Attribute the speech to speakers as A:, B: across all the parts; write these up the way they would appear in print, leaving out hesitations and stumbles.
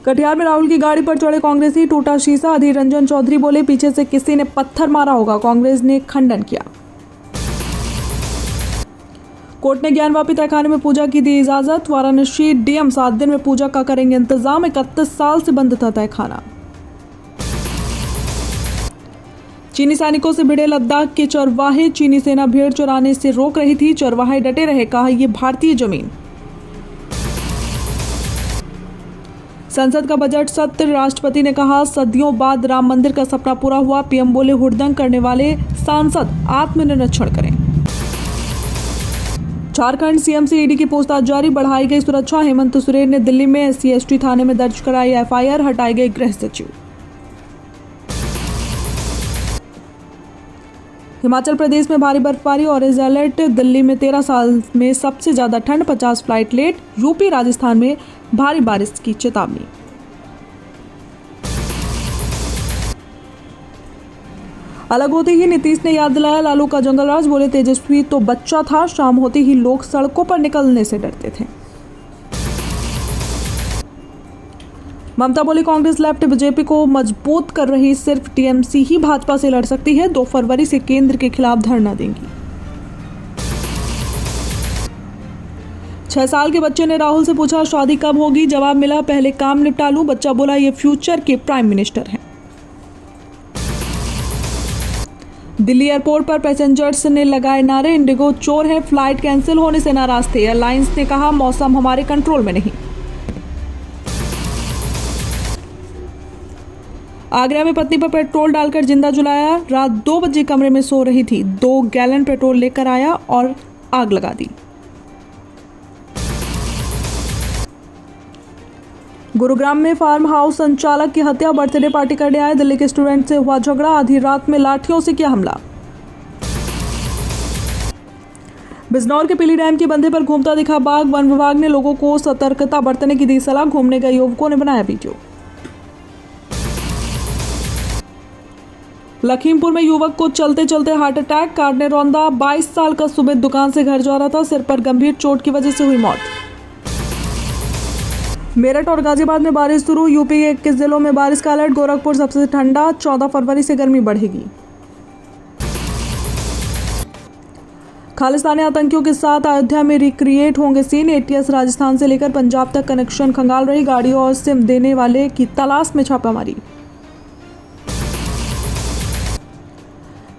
A: कटिहार में राहुल की गाड़ी पर चढ़े कांग्रेसी, टूटा शीशा। अधीर रंजन चौधरी बोले, पीछे से किसी ने पत्थर मारा होगा। कांग्रेस ने खंडन किया। कोर्ट ने ज्ञानवापी तहखाने में पूजा की दी इजाजत। वाराणसी डीएम 7 दिन में पूजा का करेंगे इंतजाम। 31 साल से बंद था तहखाना। चीनी सैनिकों से भिड़े लद्दाख के चरवाहे। चीनी सेना भेड़ चुराने से रोक रही थी, चरवाहे डटे रहे, कहा यह भारतीय जमीन। संसद का बजट सत्र। राष्ट्रपति ने कहा, सदियों बाद राम मंदिर का सपना पूरा हुआ। पीएम बोले, हुड़दंग करने वाले सांसद आत्मनिरीक्षण करें। झारखंड सीएम से ईडी की पूछताछ जारी, बढ़ाई गई सुरक्षा। हेमंत सोरेन ने दिल्ली में SC/ST थाने में दर्ज कराई FIR, हटाए गए गृह सचिव। हिमाचल प्रदेश में भारी बर्फबारी, ऑरेंज अलर्ट। दिल्ली में 13 साल में सबसे ज्यादा ठंड, 50 फ्लाइट लेट। यूपी राजस्थान में भारी बारिश की चेतावनी। अलग होते ही नीतीश ने याद दिलाया लालू का जंगल राज। बोले, तेजस्वी तो बच्चा था, शाम होते ही लोग सड़कों पर निकलने से डरते थे। ममता बोली, कांग्रेस लेफ्ट बीजेपी को मजबूत कर रही, सिर्फ TMC ही भाजपा से लड़ सकती है। 2 फरवरी से केंद्र के खिलाफ धरना देंगी। 6 साल के बच्चे ने राहुल से पूछा, शादी कब होगी? जवाब मिला, पहले काम निपटा लूं। बच्चा बोला, ये फ्यूचर के प्राइम मिनिस्टर हैं। दिल्ली एयरपोर्ट पर पैसेंजर्स ने लगाए नारे, इंडिगो चोर है। फ्लाइट कैंसिल होने से नाराज थे। एयरलाइंस ने कहा, मौसम हमारे कंट्रोल में नहीं। आगरा में पत्नी पर पेट्रोल डालकर जिंदा जलाया। रात 2 बजे कमरे में सो रही थी, 2 गैलन पेट्रोल लेकर आया और आग लगा दी। गुरुग्राम में फार्म हाउस संचालक की हत्या, बर्थडे पार्टी करने आए दिल्ली के स्टूडेंट से हुआ झगड़ा। आधी रात में लाठियों से किया हमला। बिजनौर के पीली डैम के बंधे पर घूमता दिखा बाघ। वन विभाग ने लोगों को सतर्कता बरतने की दी सलाह। घूमने गए युवकों ने बनाया वीडियो। लखीमपुर में युवक को चलते चलते हार्ट अटैक, कार ने रौंदा। 22 साल का सुमित दुकान से घर जा रहा था, सिर पर गंभीर चोट की वजह से हुई मौत। मेरठ और गाजियाबाद में बारिश शुरू। यूपी के 21 जिलों में बारिश का अलर्ट। गोरखपुर सबसे ठंडा, 14 फरवरी से गर्मी बढ़ेगी। खालिस्तानी आतंकियों के साथ अयोध्या में रिक्रिएट होंगे सीन। ATS राजस्थान से लेकर पंजाब तक कनेक्शन खंगाल रही। गाड़ियों और सिम देने वाले की तलाश में छापामारी।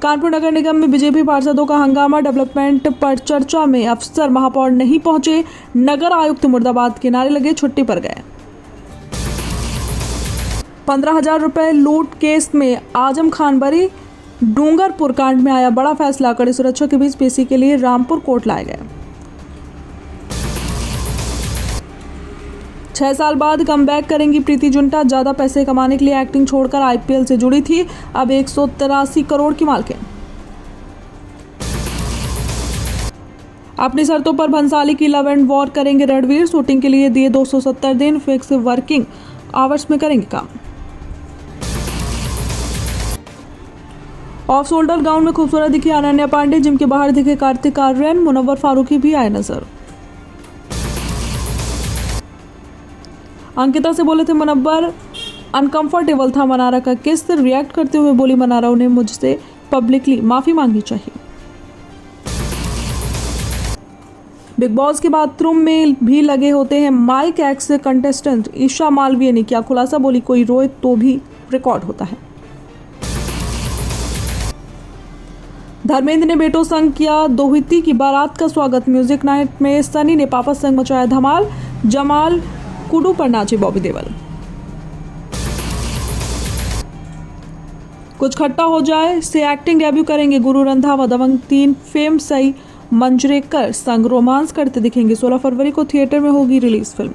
A: कानपुर नगर निगम में बीजेपी पार्षदों का हंगामा। डेवलपमेंट पर चर्चा में अफसर महापौर नहीं पहुंचे। नगर आयुक्त मुर्दाबाद के नारे लगे, छुट्टी पर गए। 15,000 रुपए लूट केस में आजम खान बरी। डूंगरपुर कांड में आया बड़ा फैसला। कड़ी सुरक्षा के बीच पेशी के लिए रामपुर कोर्ट लाए गए। 6 साल बाद कमबैक करेंगी प्रीति जिंटा। ज्यादा पैसे कमाने के लिए एक्टिंग छोड़कर IPL से जुड़ी थी, अब 183 करोड़ की मालकिन। अपनी शर्तों पर भंसाली की लव एंड वॉर करेंगे रणवीर। शूटिंग के लिए दिए 270 दिन, फिक्स वर्किंग आवर्स में करेंगे काम। ऑफ शोल्डर गाउन में खूबसूरत दिखी अनन्या पांडे। जिम के बाहर दिखे कार्तिक आर्यन। मुनव्वर फारूकी भी आए नजर। अंकिता से बोले थे मुनव्वर, अनकंफर्टेबल था मनारा का किस। रिएक्ट करते हुए बोली मनारा, उन्हें मुझसे पब्लिकली माफी मांगनी चाहिए। बिग बॉस के बाथरूम में भी लगे होते हैं mic. Ex contestant Isha Malviya ने किया खुलासा। बोली, कोई रोए तो भी रिकॉर्ड होता है। धर्मेंद्र ने बेटों संग किया दोहिती की बारात का स्वागत। म्यूजिक नाइट में सनी ने पापा संग मचाया धमाल। जमाल कुडू पर नाचे बॉबी देओल। कुछ खट्टा हो जाए से एक्टिंग डेब्यू करेंगे गुरु रंधावा। दबंग 3 फेम सई मंजरेकर संग रोमांस करते दिखेंगे। 16 फरवरी को थिएटर में होगी रिलीज फिल्म।